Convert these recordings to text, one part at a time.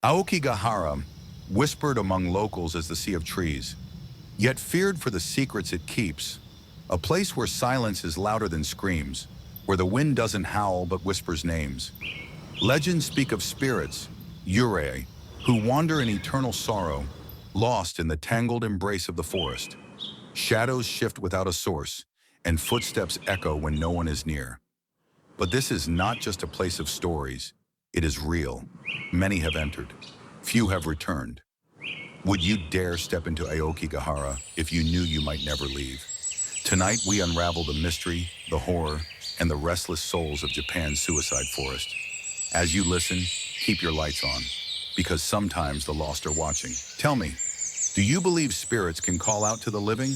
Aokigahara, whispered among locals as the sea of trees, yet feared for the secrets it keeps, a place where silence is louder than screams, where the wind doesn't howl but whispers names. Legends speak of spirits, yurei, who wander in eternal sorrow, lost in the tangled embrace of the forest. Shadows shift without a source, and footsteps echo when no one is near. But this is not just a place of stories, it is real. Many have entered, few have returned. Would you dare step into Aokigahara if you knew you might never leave? Tonight we unravel the mystery, the horror, and the restless souls of Japan's suicide forest. As you listen, keep your lights on, because sometimes the lost are watching. Tell me, do you believe spirits can call out to the living?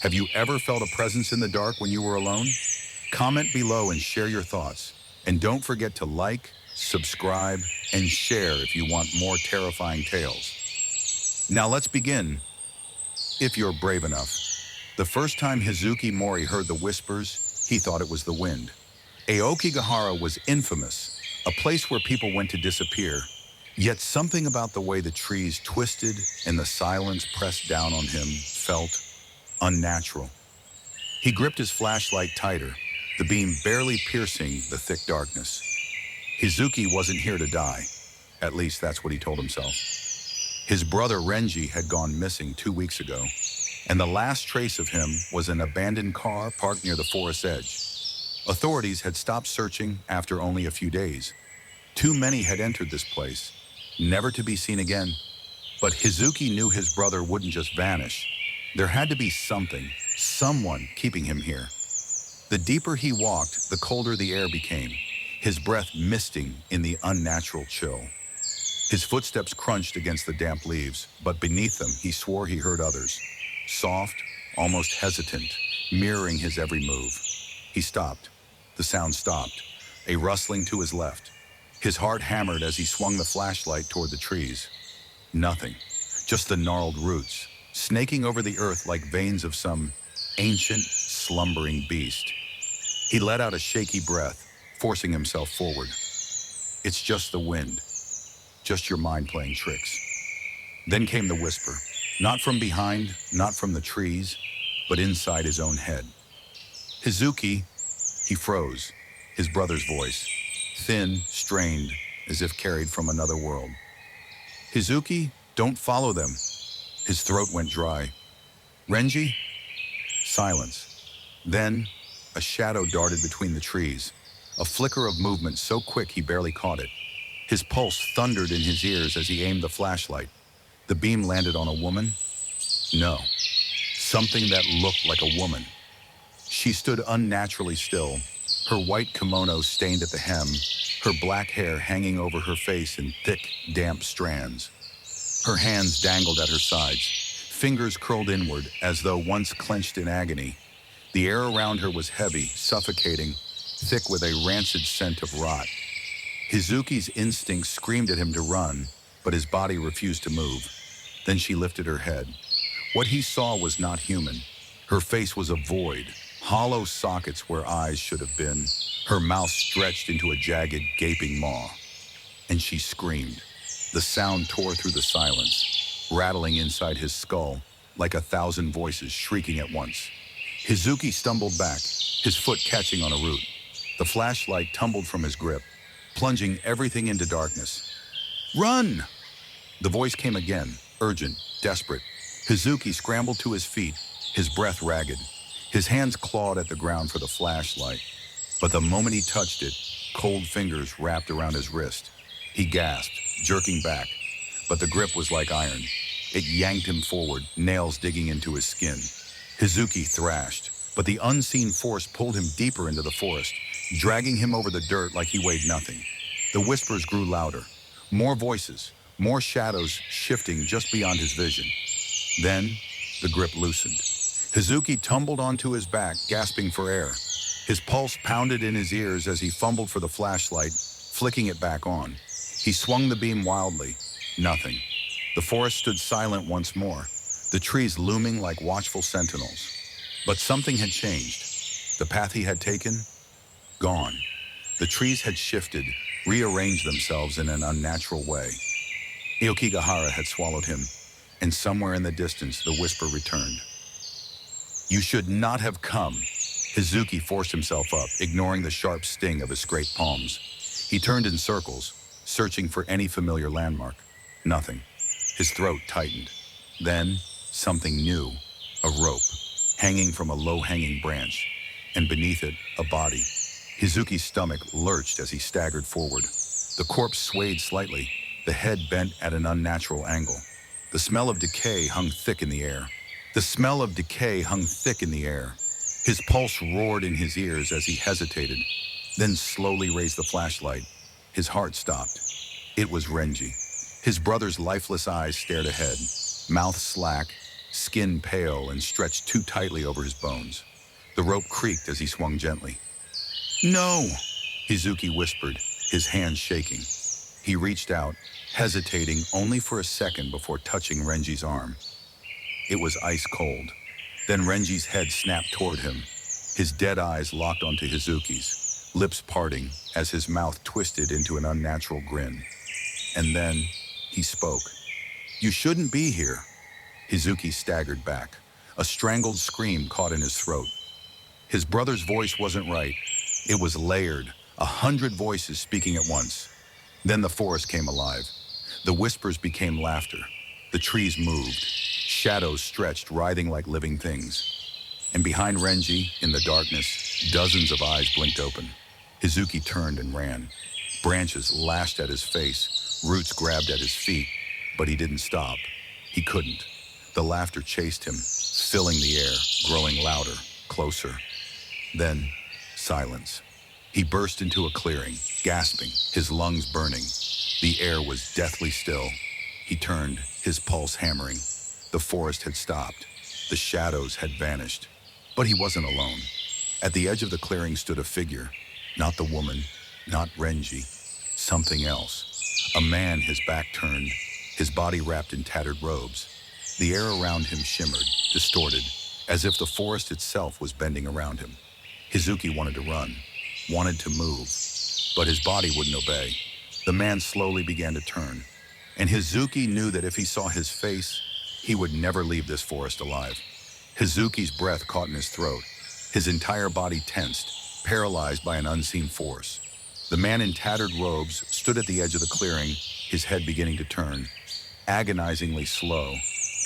Have you ever felt a presence in the dark when you were alone? Comment below and share your thoughts. And don't forget to like, subscribe, and share if you want more terrifying tales. Now let's begin, if you're brave enough. The first time Hizuki Mori heard the whispers, he thought it was the wind. Aokigahara was infamous, a place where people went to disappear. Yet something about the way the trees twisted and the silence pressed down on him felt unnatural. He gripped his flashlight tighter, the beam barely piercing the thick darkness. Hizuki wasn't here to die. At least that's what he told himself. His brother Renji had gone missing 2 weeks ago, and the last trace of him was an abandoned car parked near the forest's edge. Authorities had stopped searching after only a few days. Too many had entered this place, never to be seen again. But Hizuki knew his brother wouldn't just vanish. There had to be something, someone keeping him here. The deeper he walked, the colder the air became, his breath misting in the unnatural chill. His footsteps crunched against the damp leaves, but beneath them he swore he heard others, soft, almost hesitant, mirroring his every move. He stopped. The sound stopped, a rustling to his left. His heart hammered as he swung the flashlight toward the trees. Nothing, just the gnarled roots, snaking over the earth like veins of some ancient, slumbering beast. He let out a shaky breath, forcing himself forward. It's just the wind, just your mind playing tricks. Then came the whisper, not from behind, not from the trees, but inside his own head. Hizuki, he froze, his brother's voice, thin, strained, as if carried from another world. Hizuki, don't follow them. His throat went dry. Renji? Silence. Then, a shadow darted between the trees, a flicker of movement so quick he barely caught it. His pulse thundered in his ears as he aimed the flashlight. The beam landed on a woman? No. Something that looked like a woman. She stood unnaturally still, her white kimono stained at the hem, her black hair hanging over her face in thick, damp strands. Her hands dangled at her sides, fingers curled inward as though once clenched in agony. The air around her was heavy, suffocating, thick with a rancid scent of rot. Hizuki's instincts screamed at him to run, but his body refused to move. Then she lifted her head. What he saw was not human. Her face was a void, hollow sockets where eyes should have been, her mouth stretched into a jagged, gaping maw. And she screamed. The sound tore through the silence, rattling inside his skull, like 1,000 voices shrieking at once. Hizuki stumbled back, his foot catching on a root. The flashlight tumbled from his grip, plunging everything into darkness. Run! The voice came again, urgent, desperate. Hizuki scrambled to his feet, his breath ragged. His hands clawed at the ground for the flashlight. But the moment he touched it, cold fingers wrapped around his wrist. He gasped, jerking back. But the grip was like iron. It yanked him forward, nails digging into his skin. Hizuki thrashed, but the unseen force pulled him deeper into the forest, dragging him over the dirt like he weighed nothing. The whispers grew louder. More voices, more shadows shifting just beyond his vision. Then, the grip loosened. Hizuki tumbled onto his back, gasping for air. His pulse pounded in his ears as he fumbled for the flashlight, flicking it back on. He swung the beam wildly. Nothing. The forest stood silent once more, the trees looming like watchful sentinels. But something had changed. The path he had taken, gone. The trees had shifted, rearranged themselves in an unnatural way. Aokigahara had swallowed him, and somewhere in the distance the whisper returned. You should not have come. Hizuki forced himself up, ignoring the sharp sting of his scraped palms. He turned in circles, searching for any familiar landmark. Nothing. His throat tightened. Then, something new. A rope, hanging from a low-hanging branch, and beneath it, a body. Hizuki's stomach lurched as he staggered forward. The corpse swayed slightly, the head bent at an unnatural angle. The smell of decay hung thick in the air. His pulse roared in his ears as he hesitated, then slowly raised the flashlight. His heart stopped. It was Renji. His brother's lifeless eyes stared ahead, mouth slack, skin pale and stretched too tightly over his bones. The rope creaked as he swung gently. No, Hizuki whispered, his hands shaking. He reached out, hesitating only for a second before touching Renji's arm. It was ice cold. Then Renji's head snapped toward him, his dead eyes locked onto Hizuki's, lips parting as his mouth twisted into an unnatural grin. And then he spoke. You shouldn't be here. Hizuki staggered back. A strangled scream caught in his throat. His brother's voice wasn't right. It was layered, 100 voices speaking at once. Then the forest came alive. The whispers became laughter. The trees moved. Shadows stretched, writhing like living things. And behind Renji, in the darkness, dozens of eyes blinked open. Hizuki turned and ran. Branches lashed at his face, roots grabbed at his feet, but he didn't stop. He couldn't. The laughter chased him, filling the air, growing louder, closer. Then, silence. He burst into a clearing, gasping, his lungs burning. The air was deathly still. He turned, his pulse hammering. The forest had stopped. The shadows had vanished. But he wasn't alone. At the edge of the clearing stood a figure. Not the woman, not Renji. Something else. A man, his back turned, his body wrapped in tattered robes. The air around him shimmered, distorted, as if the forest itself was bending around him. Hizuki wanted to run, wanted to move, but his body wouldn't obey. The man slowly began to turn, and Hizuki knew that if he saw his face, he would never leave this forest alive. Hizuki's breath caught in his throat, his entire body tensed, paralyzed by an unseen force. The man in tattered robes stood at the edge of the clearing, his head beginning to turn, agonizingly slow,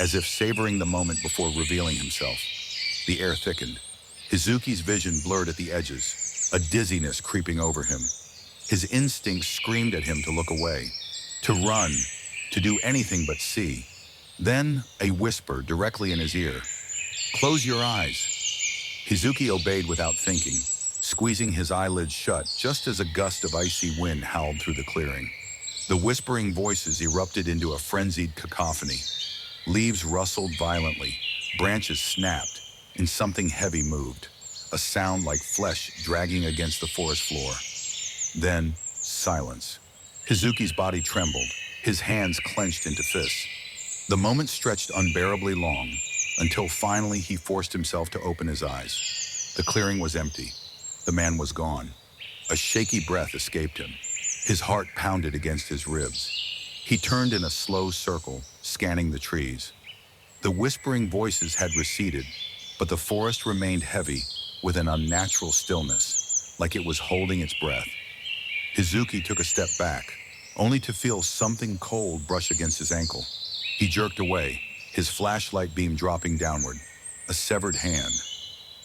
as if savoring the moment before revealing himself. The air thickened. Hizuki's vision blurred at the edges, a dizziness creeping over him. His instincts screamed at him to look away, to run, to do anything but see. Then, a whisper directly in his ear. Close your eyes. Hizuki obeyed without thinking, squeezing his eyelids shut just as a gust of icy wind howled through the clearing. The whispering voices erupted into a frenzied cacophony. Leaves rustled violently, branches snapped, and something heavy moved, a sound like flesh dragging against the forest floor. Then, silence. Hizuki's body trembled, his hands clenched into fists. The moment stretched unbearably long, until finally he forced himself to open his eyes. The clearing was empty. The man was gone. A shaky breath escaped him. His heart pounded against his ribs. He turned in a slow circle, scanning the trees. The whispering voices had receded, but the forest remained heavy with an unnatural stillness, like it was holding its breath. Hizuki took a step back, only to feel something cold brush against his ankle. He jerked away, his flashlight beam dropping downward. A severed hand.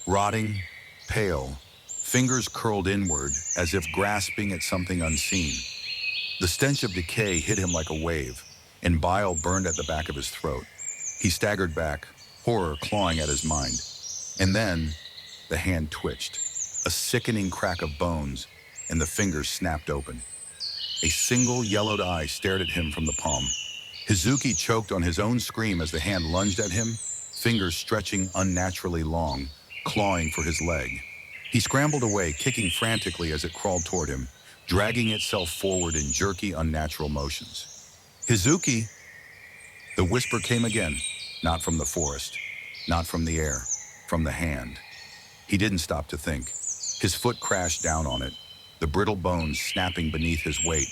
Rotting, pale, fingers curled inward as if grasping at something unseen. The stench of decay hit him like a wave, and bile burned at the back of his throat. He staggered back, horror clawing at his mind. And then, the hand twitched, a sickening crack of bones, and the fingers snapped open. A single yellowed eye stared at him from the palm. Hizuki choked on his own scream as the hand lunged at him, fingers stretching unnaturally long, clawing for his leg. He scrambled away, kicking frantically as it crawled toward him, dragging itself forward in jerky, unnatural motions. Hizuki! The whisper came again, not from the forest, not from the air, from the hand. He didn't stop to think. His foot crashed down on it, the brittle bones snapping beneath his weight.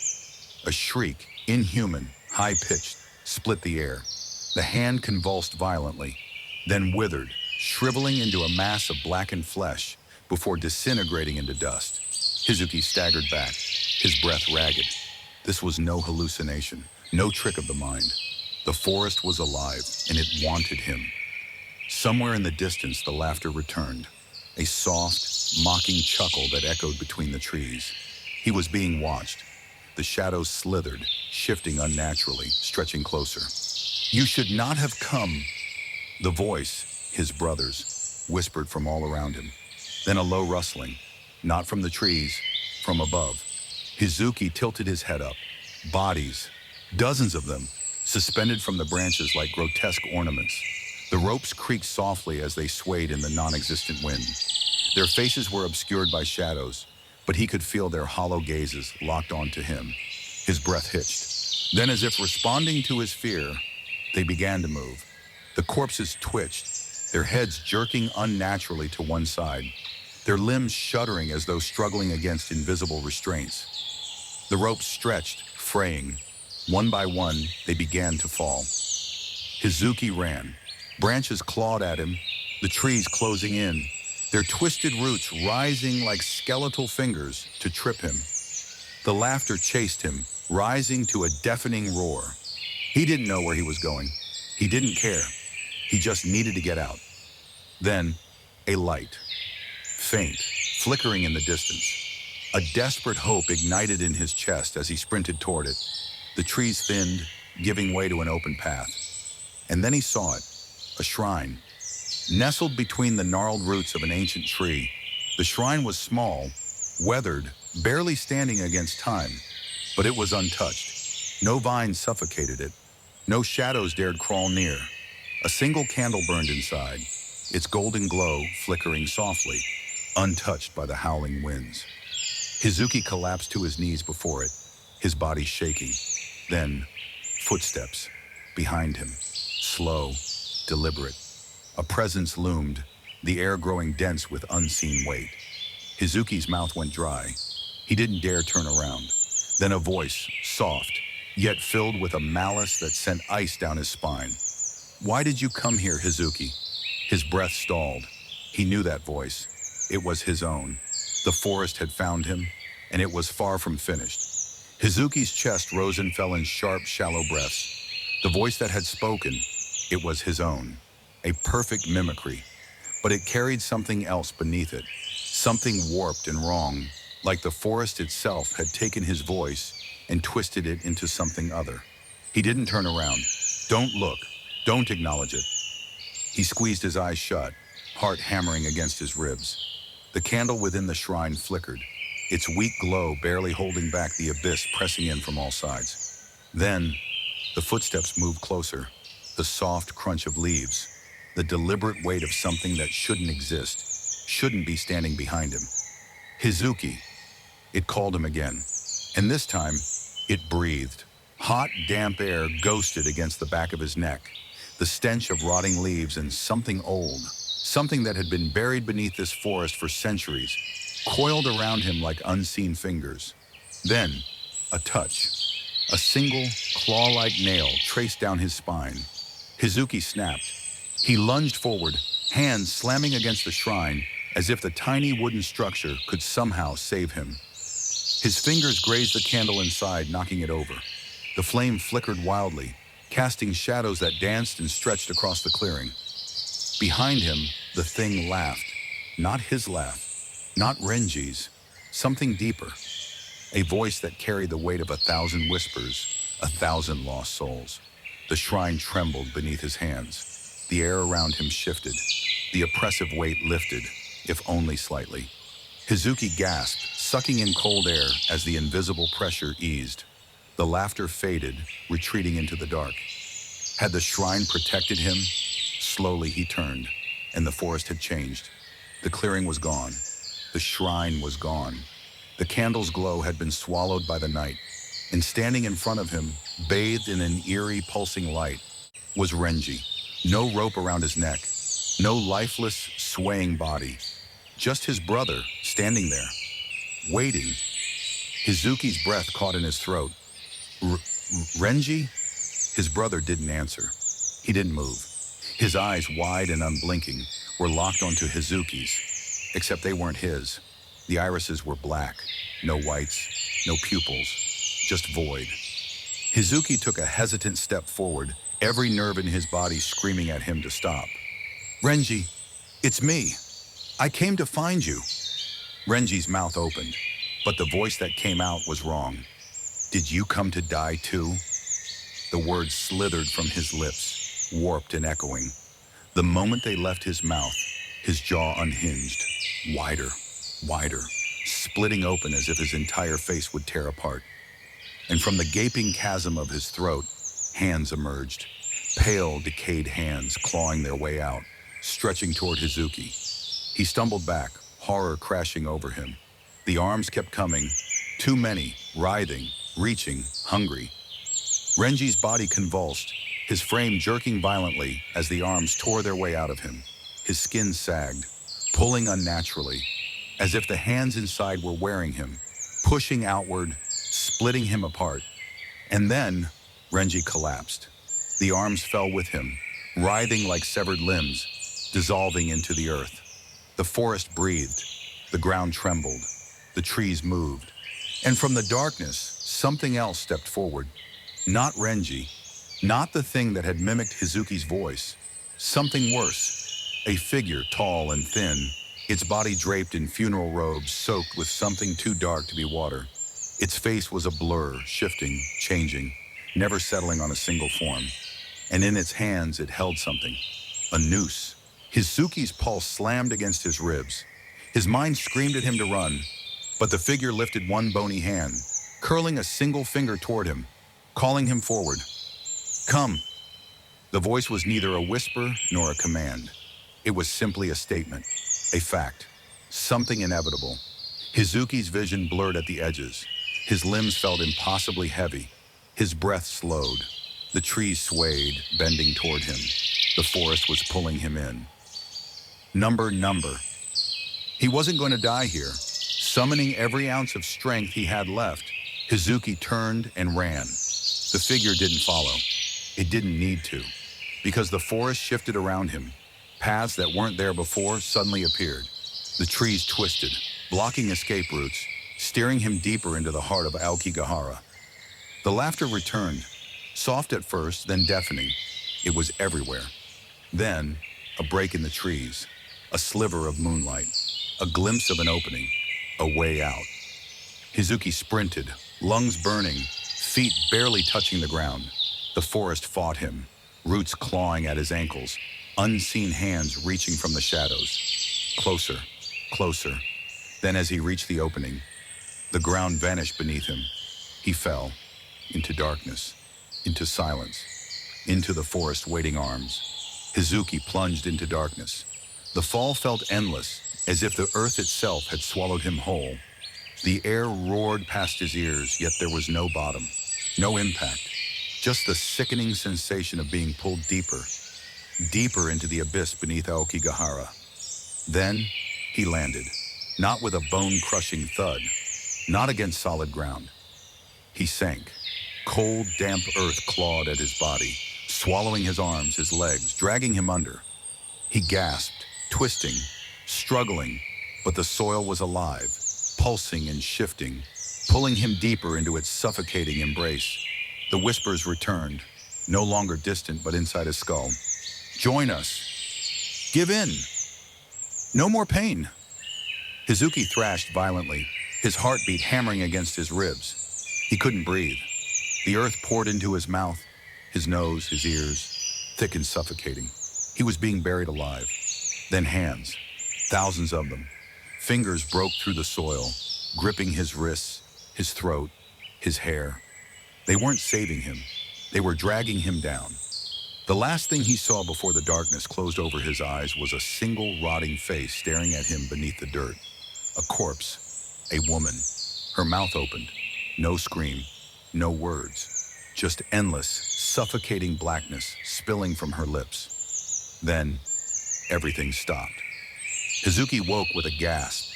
A shriek, inhuman, high-pitched, split the air. The hand convulsed violently, then withered, shriveling into a mass of blackened flesh before disintegrating into dust. Hizuki staggered back, his breath ragged. This was no hallucination, no trick of the mind. The forest was alive, and it wanted him. Somewhere in the distance, the laughter returned, a soft, mocking chuckle that echoed between the trees. He was being watched. The shadows slithered, shifting unnaturally, stretching closer. "You should not have come," the voice, his brother's, whispered from all around him. Then a low rustling, not from the trees, from above. Hizuki tilted his head up. Bodies, dozens of them, suspended from the branches like grotesque ornaments. The ropes creaked softly as they swayed in the non-existent wind. Their faces were obscured by shadows, but he could feel their hollow gazes locked onto him. His breath hitched. Then, as if responding to his fear, they began to move. The corpses twitched, their heads jerking unnaturally to one side, their limbs shuddering as though struggling against invisible restraints. The ropes stretched, fraying. One by one, they began to fall. Hizuki ran. Branches clawed at him, the trees closing in, their twisted roots rising like skeletal fingers to trip him. The laughter chased him, rising to a deafening roar. He didn't know where he was going. He didn't care. He just needed to get out. Then, a light. Faint, flickering in the distance. A desperate hope ignited in his chest as he sprinted toward it. The trees thinned, giving way to an open path. And then he saw it, a shrine. Nestled between the gnarled roots of an ancient tree, the shrine was small, weathered, barely standing against time, but it was untouched. No vines suffocated it. No shadows dared crawl near. A single candle burned inside, its golden glow flickering softly, untouched by the howling winds. Hizuki collapsed to his knees before it, his body shaking. Then, footsteps behind him, slow, deliberate. A presence loomed, the air growing dense with unseen weight. Hizuki's mouth went dry. He didn't dare turn around. Then a voice, soft, yet filled with a malice that sent ice down his spine. "Why did you come here, Hizuki?" His breath stalled. He knew that voice. It was his own. The forest had found him, and it was far from finished. Hizuki's chest rose and fell in sharp, shallow breaths. The voice that had spoken, it was his own. A perfect mimicry. But it carried something else beneath it. Something warped and wrong, like the forest itself had taken his voice and twisted it into something other. He didn't turn around. Don't look. Don't acknowledge it. He squeezed his eyes shut, heart hammering against his ribs. The candle within the shrine flickered, its weak glow barely holding back the abyss pressing in from all sides. Then, the footsteps moved closer, the soft crunch of leaves, the deliberate weight of something that shouldn't exist, shouldn't be standing behind him. Hizuki. It called him again, and this time, it breathed. Hot, damp air ghosted against the back of his neck, the stench of rotting leaves and something old, something that had been buried beneath this forest for centuries, coiled around him like unseen fingers. Then, a touch. A single, claw-like nail traced down his spine. Hizuki snapped. He lunged forward, hands slamming against the shrine, as if the tiny wooden structure could somehow save him. His fingers grazed the candle inside, knocking it over. The flame flickered wildly, casting shadows that danced and stretched across the clearing. Behind him, the thing laughed. Not his laugh, not Renji's, something deeper. A voice that carried the weight of 1,000 whispers, 1,000 lost souls. The shrine trembled beneath his hands. The air around him shifted. The oppressive weight lifted, if only slightly. Hizuki gasped, sucking in cold air as the invisible pressure eased. The laughter faded, retreating into the dark. Had the shrine protected him? Slowly he turned, and the forest had changed. The clearing was gone. The shrine was gone. The candle's glow had been swallowed by the night, and standing in front of him, bathed in an eerie, pulsing light, was Renji. No rope around his neck, no lifeless, swaying body. Just his brother, standing there, waiting. Hizuki's breath caught in his throat. Renji? His brother didn't answer. He didn't move. His eyes, wide and unblinking, were locked onto Hizuki's, except they weren't his. The irises were black, no whites, no pupils, just void. Hizuki took a hesitant step forward, every nerve in his body screaming at him to stop. "Renji, it's me. I came to find you." Renji's mouth opened, but the voice that came out was wrong. "Did you come to die too?" The words slithered from his lips, warped and echoing. The moment they left his mouth, his jaw unhinged, wider, wider, splitting open as if his entire face would tear apart. And from the gaping chasm of his throat, hands emerged, pale, decayed hands clawing their way out, stretching toward Hizuki. He stumbled back, horror crashing over him. The arms kept coming, too many, writhing, reaching, hungry. Renji's body convulsed, his frame jerking violently as the arms tore their way out of him. His skin sagged, pulling unnaturally, as if the hands inside were wearing him, pushing outward, splitting him apart. And then, Renji collapsed. The arms fell with him, writhing like severed limbs, dissolving into the earth. The forest breathed, the ground trembled, the trees moved. And from the darkness, something else stepped forward. Not Renji, not the thing that had mimicked Hizuki's voice. Something worse, a figure tall and thin, its body draped in funeral robes soaked with something too dark to be water. Its face was a blur, shifting, changing, never settling on a single form. And in its hands it held something, a noose. Hizuki's pulse slammed against his ribs. His mind screamed at him to run, but the figure lifted one bony hand, curling a single finger toward him, calling him forward. "Come." The voice was neither a whisper nor a command. It was simply a statement, a fact, something inevitable. Hizuki's vision blurred at the edges. His limbs felt impossibly heavy. His breath slowed. The trees swayed, bending toward him. The forest was pulling him in. Number. He wasn't going to die here. Summoning every ounce of strength he had left, Hizuki turned and ran. The figure didn't follow. It didn't need to, because the forest shifted around him. Paths that weren't there before suddenly appeared. The trees twisted, blocking escape routes, steering him deeper into the heart of Aokigahara. The laughter returned, soft at first, then deafening. It was everywhere. Then, a break in the trees, a sliver of moonlight, a glimpse of an opening, a way out. Hizuki sprinted, lungs burning, feet barely touching the ground. The forest fought him, roots clawing at his ankles, unseen hands reaching from the shadows. Closer, closer. Then as he reached the opening, the ground vanished beneath him. He fell into darkness, into silence, into the forest's waiting arms. Hizuki plunged into darkness. The fall felt endless, as if the earth itself had swallowed him whole. The air roared past his ears, yet there was no bottom, no impact, just the sickening sensation of being pulled deeper, deeper into the abyss beneath Aokigahara. Then he landed, not with a bone-crushing thud, not against solid ground. He sank. Cold, damp earth clawed at his body, swallowing his arms, his legs, dragging him under. He gasped, twisting, struggling, but the soil was alive, pulsing and shifting, pulling him deeper into its suffocating embrace. The whispers returned, no longer distant but inside his skull. "Join us. Give in. No more pain." Hizuki thrashed violently, his heartbeat hammering against his ribs. He couldn't breathe. The earth poured into his mouth, his nose, his ears, thick and suffocating. He was being buried alive. Then hands, thousands of them. Fingers broke through the soil, gripping his wrists, his throat, his hair. They weren't saving him. They were dragging him down. The last thing he saw before the darkness closed over his eyes was a single rotting face staring at him beneath the dirt. A corpse, a woman, her mouth opened. No scream, no words, just endless, suffocating blackness spilling from her lips. Then, everything stopped. Hizuki woke with a gasp.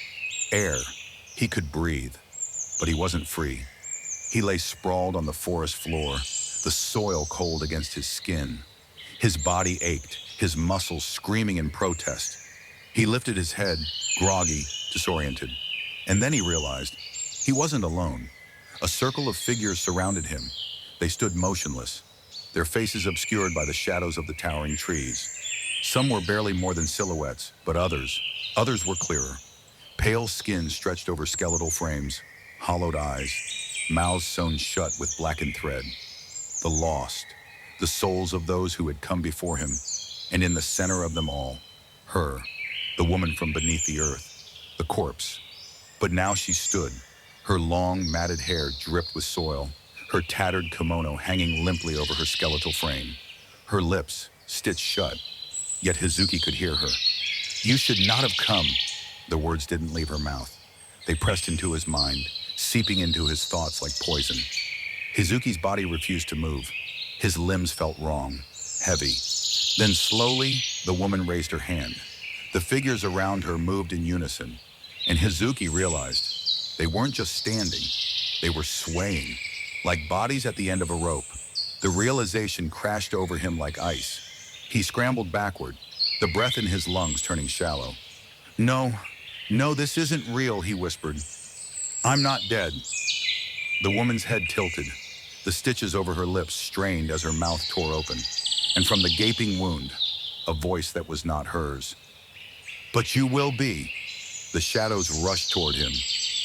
Air. He could breathe, but he wasn't free. He lay sprawled on the forest floor, the soil cold against his skin. His body ached, his muscles screaming in protest. He lifted his head, groggy, disoriented. And then he realized he wasn't alone. A circle of figures surrounded him. They stood motionless, their faces obscured by the shadows of the towering trees. Some were barely more than silhouettes, but others were clearer. Pale skin stretched over skeletal frames, hollowed eyes, mouths sewn shut with blackened thread. The lost, the souls of those who had come before him, and in the center of them all, her, the woman from beneath the earth, the corpse. But now she stood, her long, matted hair dripped with soil, her tattered kimono hanging limply over her skeletal frame, her lips stitched shut, yet Hizuki could hear her. "You should not have come." The words didn't leave her mouth. They pressed into his mind, seeping into his thoughts like poison. Hizuki's body refused to move. His limbs felt wrong, heavy. Then slowly, the woman raised her hand. The figures around her moved in unison, and Hizuki realized they weren't just standing, they were swaying, like bodies at the end of a rope. The realization crashed over him like ice. He scrambled backward, the breath in his lungs turning shallow. No, this isn't real," he whispered. "I'm not dead." The woman's head tilted. The stitches over her lips strained as her mouth tore open. And from the gaping wound, a voice that was not hers. "But you will be." The shadows rushed toward him.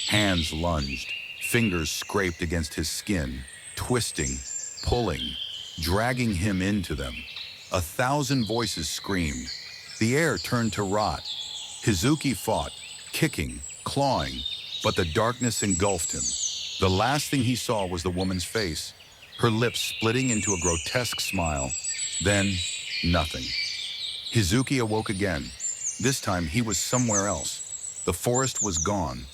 Hands lunged, fingers scraped against his skin, twisting, pulling, dragging him into them. 1,000 voices screamed. The air turned to rot. Hizuki fought, kicking, clawing, but the darkness engulfed him. The last thing he saw was the woman's face, her lips splitting into a grotesque smile. Then, nothing. Hizuki awoke again. This time he was somewhere else. The forest was gone.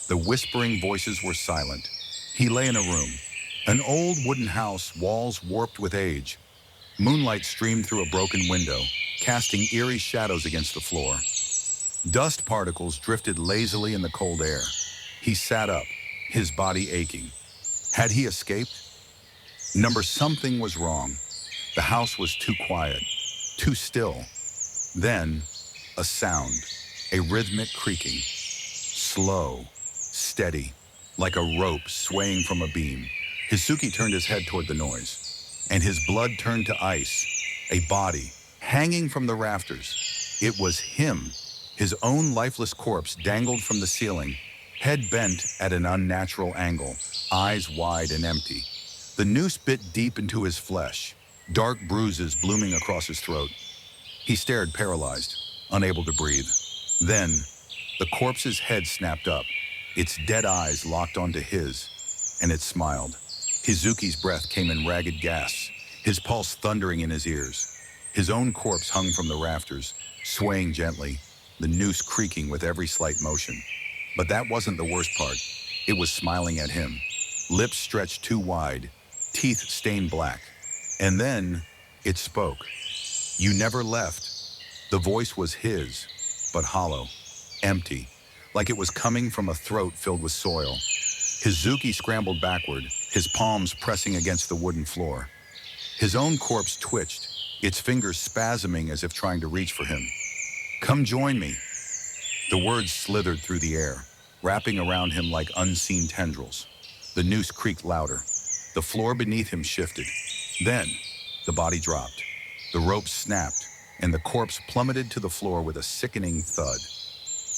The whispering voices were silent. He lay in a room. An old wooden house, walls warped with age. Moonlight streamed through a broken window, casting eerie shadows against the floor. Dust particles drifted lazily in the cold air. He sat up, his body aching. Had he escaped? Something was wrong. The house was too quiet, too still. Then, a sound, a rhythmic creaking. Slow, steady, like a rope swaying from a beam. Hizuki turned his head toward the noise, and his blood turned to ice, a body hanging from the rafters. It was him. His own lifeless corpse dangled from the ceiling, head bent at an unnatural angle, eyes wide and empty. The noose bit deep into his flesh, dark bruises blooming across his throat. He stared paralyzed, unable to breathe. Then, the corpse's head snapped up, its dead eyes locked onto his, and it smiled. Hizuki's breath came in ragged gasps, his pulse thundering in his ears. His own corpse hung from the rafters, swaying gently, the noose creaking with every slight motion. But that wasn't the worst part. It was smiling at him, lips stretched too wide, teeth stained black. And then it spoke. "You never left." The voice was his, but hollow, empty, like it was coming from a throat filled with soil. Hizuki scrambled backward, his palms pressing against the wooden floor. His own corpse twitched, its fingers spasming as if trying to reach for him. "Come join me." The words slithered through the air, wrapping around him like unseen tendrils. The noose creaked louder. The floor beneath him shifted. Then, the body dropped. The rope snapped, and the corpse plummeted to the floor with a sickening thud.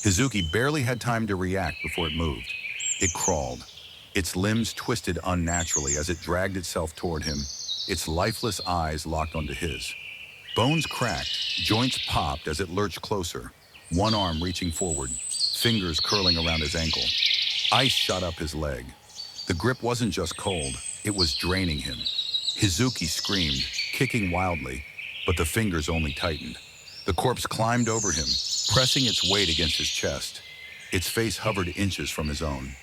Hizuki barely had time to react before it moved. It crawled, its limbs twisted unnaturally as it dragged itself toward him, its lifeless eyes locked onto his. Bones cracked, joints popped as it lurched closer, one arm reaching forward, fingers curling around his ankle. Ice shot up his leg. The grip wasn't just cold, it was draining him. Hizuki screamed, kicking wildly, but the fingers only tightened. The corpse climbed over him, pressing its weight against his chest. Its face hovered inches from his own.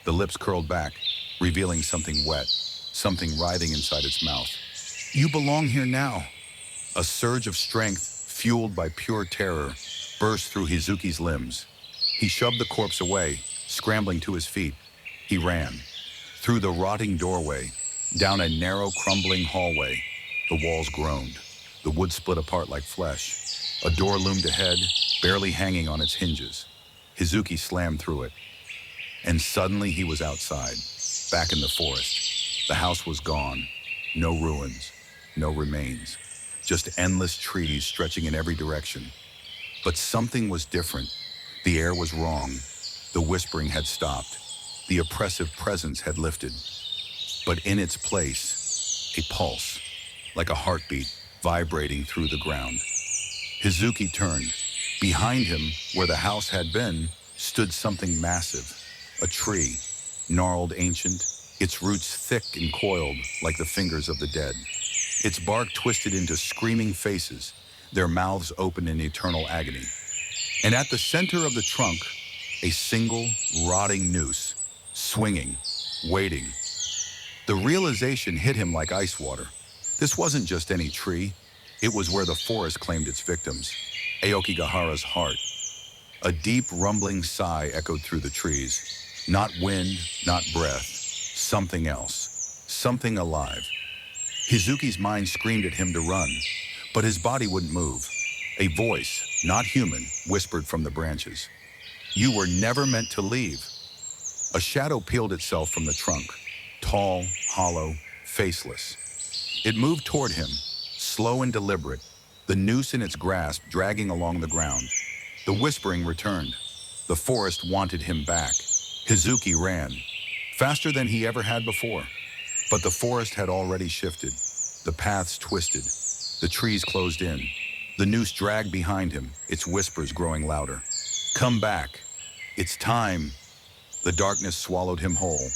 The lips curled back, revealing something wet, something writhing inside its mouth. "You belong here now." A surge of strength, fueled by pure terror, burst through Hizuki's limbs. He shoved the corpse away, scrambling to his feet. He ran. Through the rotting doorway, Down a narrow, crumbling hallway, the walls groaned. The wood split apart like flesh. A door loomed ahead, barely hanging on its hinges. Hizuki slammed through it. And suddenly he was outside, back in the forest. The house was gone. No ruins, no remains. Just endless trees stretching in every direction. But something was different. The air was wrong. The whispering had stopped. The oppressive presence had lifted. But in its place, a pulse, like a heartbeat, vibrating through the ground. Hizuki turned. Behind him, where the house had been, stood something massive. A tree, gnarled ancient, its roots thick and coiled like the fingers of the dead. Its bark twisted into screaming faces, their mouths open in eternal agony. And at the center of the trunk, a single, rotting noose, swinging, waiting. The realization hit him like ice water. This wasn't just any tree. It was where the forest claimed its victims, Aokigahara's heart. A deep, rumbling sigh echoed through the trees. Not wind, not breath. Something else. Something alive. Hizuki's mind screamed at him to run, but his body wouldn't move. A voice, not human, whispered from the branches. "You were never meant to leave." A shadow peeled itself from the trunk, tall, hollow, faceless. It moved toward him, slow and deliberate, the noose in its grasp dragging along the ground. The whispering returned. The forest wanted him back. Hizuki ran, faster than he ever had before. But the forest had already shifted. The paths twisted. The trees closed in. The noose dragged behind him, its whispers growing louder. "Come back. It's time." The darkness swallowed him whole.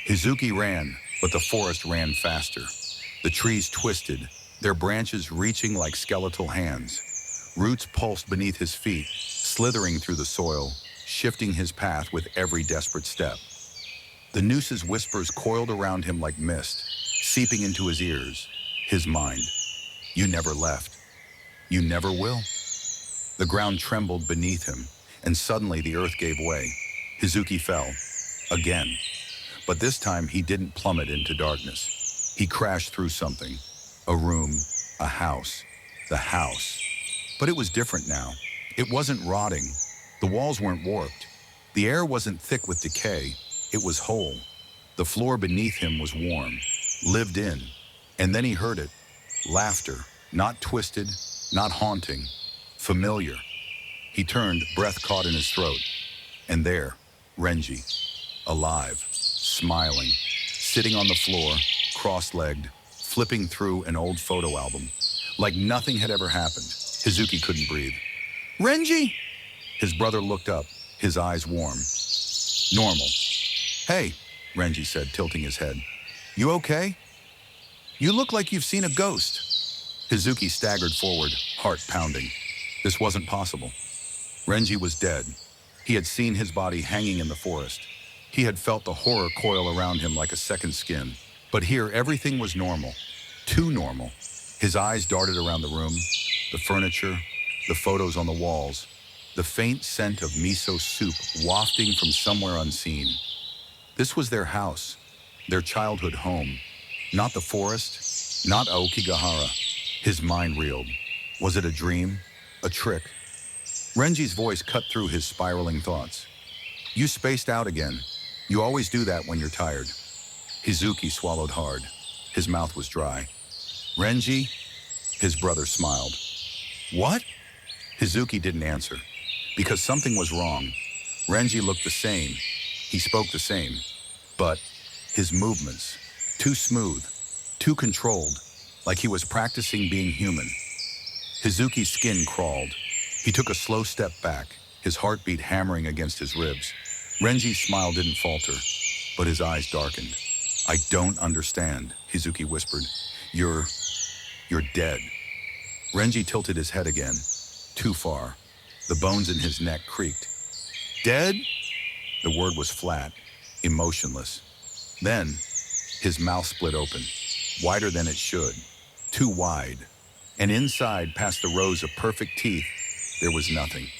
Hizuki ran, but the forest ran faster. The trees twisted, their branches reaching like skeletal hands. Roots pulsed beneath his feet, slithering through the soil, shifting his path with every desperate step. The noose's whispers coiled around him like mist, seeping into his ears, his mind. "You never left. You never will." The ground trembled beneath him, and suddenly the earth gave way. Hizuki fell. Again. But this time he didn't plummet into darkness. He crashed through something. A room, a house, the house. But it was different now. It wasn't rotting. The walls weren't warped. The air wasn't thick with decay. It was whole. The floor beneath him was warm, lived in. And then he heard it. Laughter, not twisted, not haunting, familiar. He turned, breath caught in his throat. And there, Renji, alive, smiling, sitting on the floor, cross-legged, flipping through an old photo album. Like nothing had ever happened. Hizuki couldn't breathe. "Renji!" His brother looked up, his eyes warm. "Normal." "Hey," Renji said, tilting his head. "You okay? You look like you've seen a ghost." Hizuki staggered forward, heart pounding. This wasn't possible. Renji was dead. He had seen his body hanging in the forest. He had felt the horror coil around him like a second skin. But here, everything was normal. Too normal. His eyes darted around the room, the furniture, the photos on the walls, the faint scent of miso soup wafting from somewhere unseen. This was their house, their childhood home. Not the forest, not Aokigahara. His mind reeled. Was it a dream? A trick? Renji's voice cut through his spiraling thoughts. "You spaced out again. You always do that when you're tired." Hizuki swallowed hard. His mouth was dry. "Renji?" His brother smiled. "What?" Hizuki didn't answer. Because something was wrong. Renji looked the same. He spoke the same. But his movements, too smooth, too controlled, like he was practicing being human. Hizuki's skin crawled. He took a slow step back, his heartbeat hammering against his ribs. Renji's smile didn't falter, but his eyes darkened. "I don't understand," Hizuki whispered. You're dead." Renji tilted his head again, too far. The bones in his neck creaked. "Dead?" The word was flat, emotionless. Then, his mouth split open, wider than it should, too wide. And inside, past the rows of perfect teeth, there was nothing,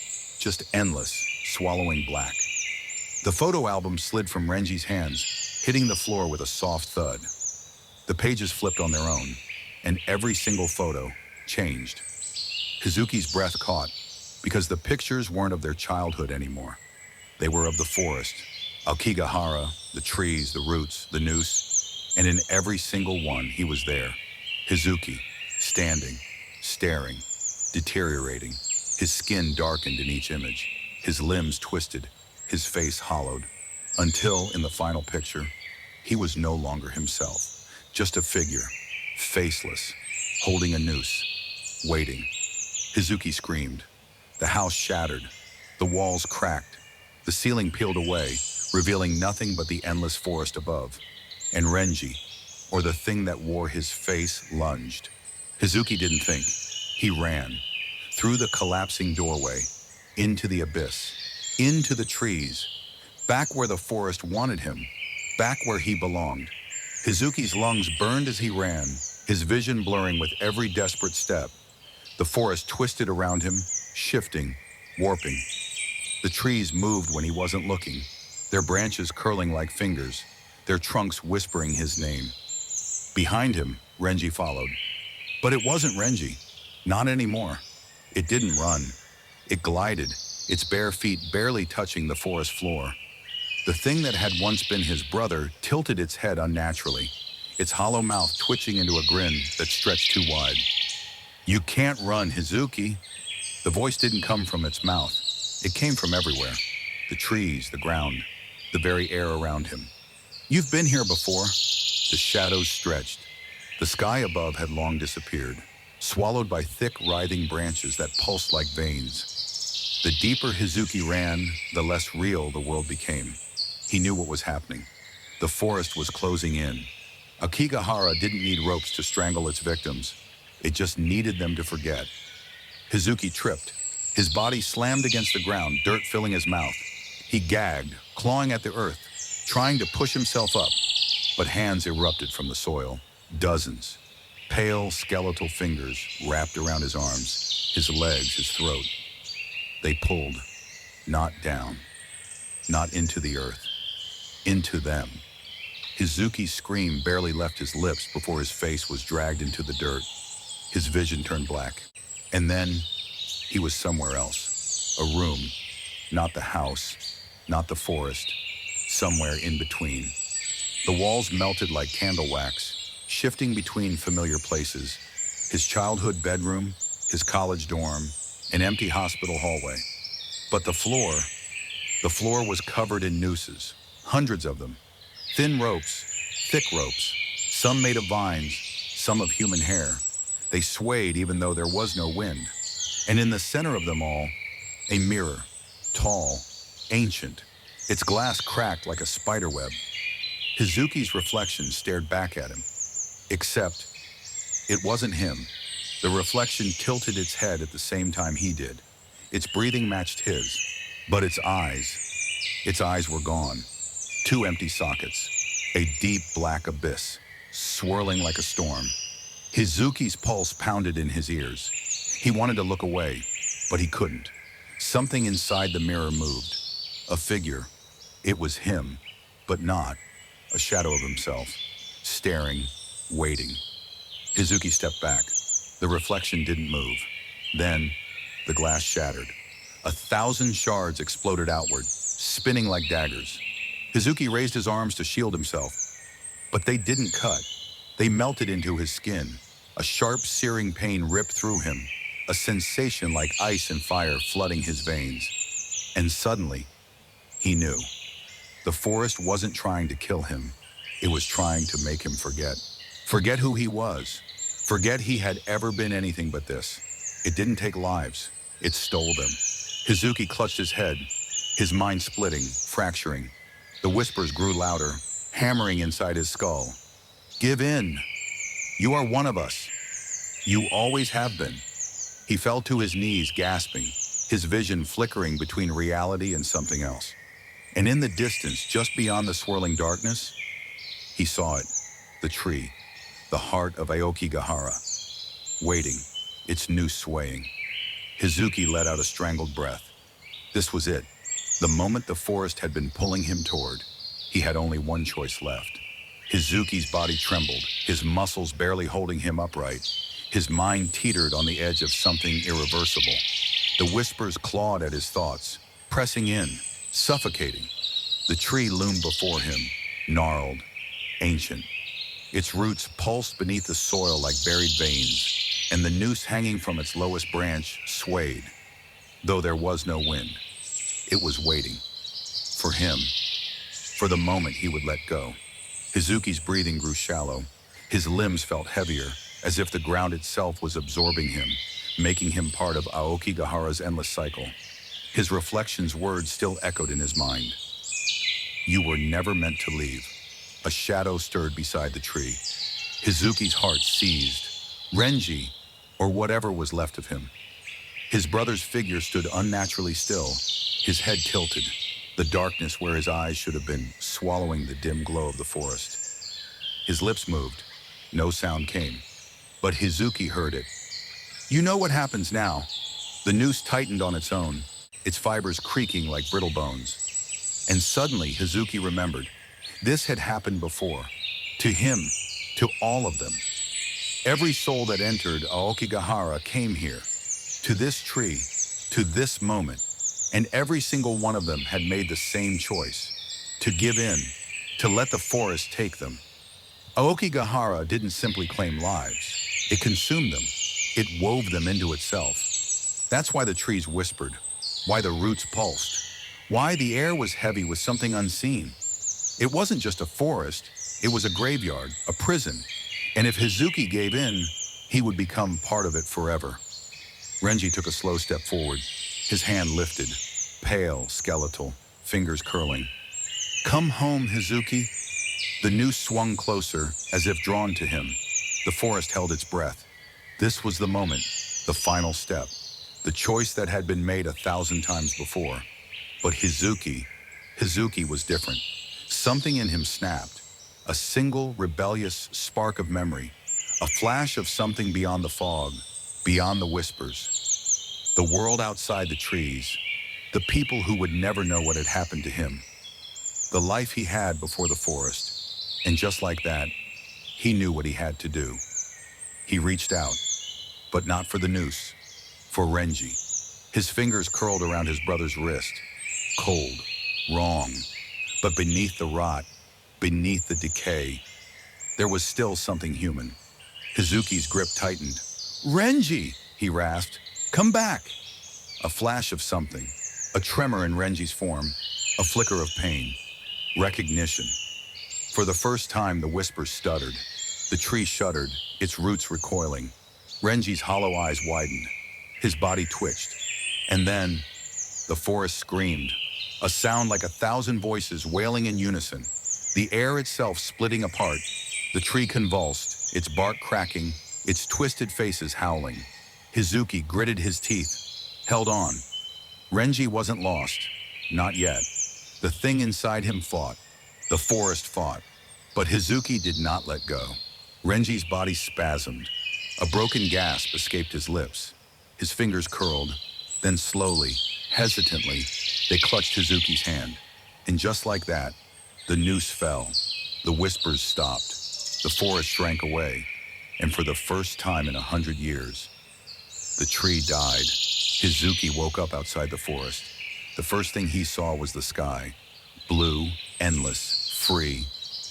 just endless, swallowing black. The photo album slid from Renji's hands, hitting the floor with a soft thud. The pages flipped on their own, and every single photo changed. Hizuki's breath caught, because the pictures weren't of their childhood anymore. They were of the forest, Aokigahara, the trees, the roots, the noose, and in every single one he was there. Hizuki, standing, staring, deteriorating, his skin darkened in each image, his limbs twisted, his face hollowed, until, in the final picture, he was no longer himself, just a figure, faceless, holding a noose, waiting. Hizuki screamed. The house shattered, the walls cracked, the ceiling peeled away, revealing nothing but the endless forest above. And Renji, or the thing that wore his face, lunged. Hizuki didn't think. He ran, through the collapsing doorway, into the abyss, into the trees, back where the forest wanted him, back where he belonged. Hizuki's lungs burned as he ran, his vision blurring with every desperate step. The forest twisted around him, shifting, warping. The trees moved when he wasn't looking, their branches curling like fingers, their trunks whispering his name. Behind him, Renji followed. But it wasn't Renji. Not anymore. It didn't run. It glided, its bare feet barely touching the forest floor. The thing that had once been his brother tilted its head unnaturally, its hollow mouth twitching into a grin that stretched too wide. "You can't run, Hizuki." The voice didn't come from its mouth. It came from everywhere. The trees, the ground, the very air around him. "You've been here before." The shadows stretched. The sky above had long disappeared, swallowed by thick, writhing branches that pulsed like veins. The deeper Hizuki ran, the less real the world became. He knew what was happening. The forest was closing in. Aokigahara didn't need ropes to strangle its victims. It just needed them to forget. Hizuki tripped. His body slammed against the ground, dirt filling his mouth. He gagged, clawing at the earth, trying to push himself up. But hands erupted from the soil. Dozens. Pale, skeletal fingers wrapped around his arms, his legs, his throat. They pulled. Not down. Not into the earth. Into them. Hizuki's scream barely left his lips before his face was dragged into the dirt. His vision turned black. And then, he was somewhere else. A room. Not the house. Not the forest. Somewhere in between. The walls melted like candle wax, shifting between familiar places. His childhood bedroom, his college dorm, an empty hospital hallway. But the floor was covered in nooses, hundreds of them. Thin ropes, thick ropes, some made of vines, some of human hair. They swayed even though there was no wind. And in the center of them all, a mirror, tall, ancient, its glass cracked like a spider web. Hizuki's reflection stared back at him. Except, it wasn't him. The reflection tilted its head at the same time he did. Its breathing matched his, but its eyes were gone. Two empty sockets, a deep black abyss, swirling like a storm. Hizuki's pulse pounded in his ears. He wanted to look away, but he couldn't. Something inside the mirror moved. A figure. It was him, but not. A shadow of himself, staring, waiting. Hizuki stepped back. The reflection didn't move. Then, the glass shattered. 1,000 shards exploded outward, spinning like daggers. Hizuki raised his arms to shield himself, but they didn't cut. They melted into his skin. A sharp, searing pain ripped through him, a sensation like ice and fire flooding his veins. And suddenly, he knew. The forest wasn't trying to kill him. It was trying to make him forget. Forget who he was. Forget he had ever been anything but this. It didn't take lives. It stole them. Hizuki clutched his head, his mind splitting, fracturing. The whispers grew louder, hammering inside his skull. "Give in. You are one of us. You always have been." He fell to his knees, gasping, his vision flickering between reality and something else. And in the distance, just beyond the swirling darkness, he saw it, the tree, the heart of Aokigahara, waiting, its noose swaying. Hizuki let out a strangled breath. This was it. The moment the forest had been pulling him toward, he had only one choice left. Hizuki's body trembled, his muscles barely holding him upright. His mind teetered on the edge of something irreversible. The whispers clawed at his thoughts, pressing in, suffocating. The tree loomed before him, gnarled, ancient. Its roots pulsed beneath the soil like buried veins, and the noose hanging from its lowest branch swayed. Though there was no wind, it was waiting. For him, for the moment he would let go. Hizuki's breathing grew shallow. His limbs felt heavier, as if the ground itself was absorbing him, making him part of Aokigahara's endless cycle. His reflections' words still echoed in his mind. You were never meant to leave. A shadow stirred beside the tree. Hizuki's heart seized. Renji, or whatever was left of him. His brother's figure stood unnaturally still, his head tilted, the darkness where his eyes should have been swallowing the dim glow of the forest. His lips moved. No sound came, but Hizuki heard it. You know what happens now. The noose tightened on its own, its fibers creaking like brittle bones. And suddenly Hizuki remembered. This had happened before. To him, to all of them. Every soul that entered Aokigahara came here, to this tree, to this moment, and every single one of them had made the same choice, to give in, to let the forest take them. Aokigahara didn't simply claim lives, it consumed them, it wove them into itself. That's why the trees whispered, why the roots pulsed, why the air was heavy with something unseen. It wasn't just a forest, it was a graveyard, a prison, and if Hizuki gave in, he would become part of it forever. Renji took a slow step forward, his hand lifted, pale, skeletal, fingers curling. Come home, Hizuki. The noose swung closer, as if drawn to him. The forest held its breath. This was the moment, the final step, the choice that had been made 1,000 times before. But Hizuki was different. Something in him snapped, a single rebellious spark of memory, a flash of something beyond the fog, beyond the whispers. The world outside the trees, the people who would never know what had happened to him, the life he had before the forest. And just like that, he knew what he had to do. He reached out, but not for the noose, for Renji. His fingers curled around his brother's wrist, cold, wrong. But beneath the rot, beneath the decay, there was still something human. Hizuki's grip tightened. Renji, he rasped, come back. A flash of something, a tremor in Renji's form, a flicker of pain, recognition. For the first time, the whispers stuttered. The tree shuddered, its roots recoiling. Renji's hollow eyes widened. His body twitched. And then, the forest screamed. A sound like 1,000 voices wailing in unison, the air itself splitting apart, the tree convulsed, its bark cracking, its twisted faces howling. Hizuki gritted his teeth, held on. Renji wasn't lost, not yet. The thing inside him fought, the forest fought, but Hizuki did not let go. Renji's body spasmed. A broken gasp escaped his lips. His fingers curled, then slowly, hesitantly, they clutched Hizuki's hand. And just like that, the noose fell. The whispers stopped. The forest shrank away. And for the first time in 100 years, the tree died. Hizuki woke up outside the forest. The first thing he saw was the sky. Blue, endless, free.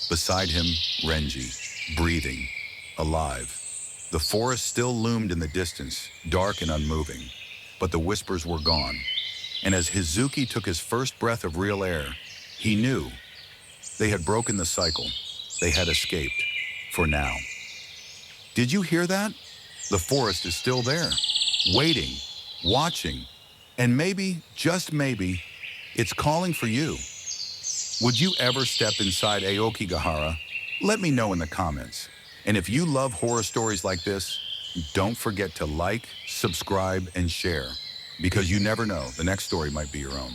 Beside him, Renji, breathing, alive. The forest still loomed in the distance, dark and unmoving. But the whispers were gone. And as Hizuki took his first breath of real air, he knew they had broken the cycle. They had escaped, for now. Did you hear that? The forest is still there, waiting, watching, and maybe, just maybe, it's calling for you. Would you ever step inside Aokigahara? Let me know in the comments. And if you love horror stories like this, don't forget to like, subscribe, and share. Because you never know, the next story might be your own.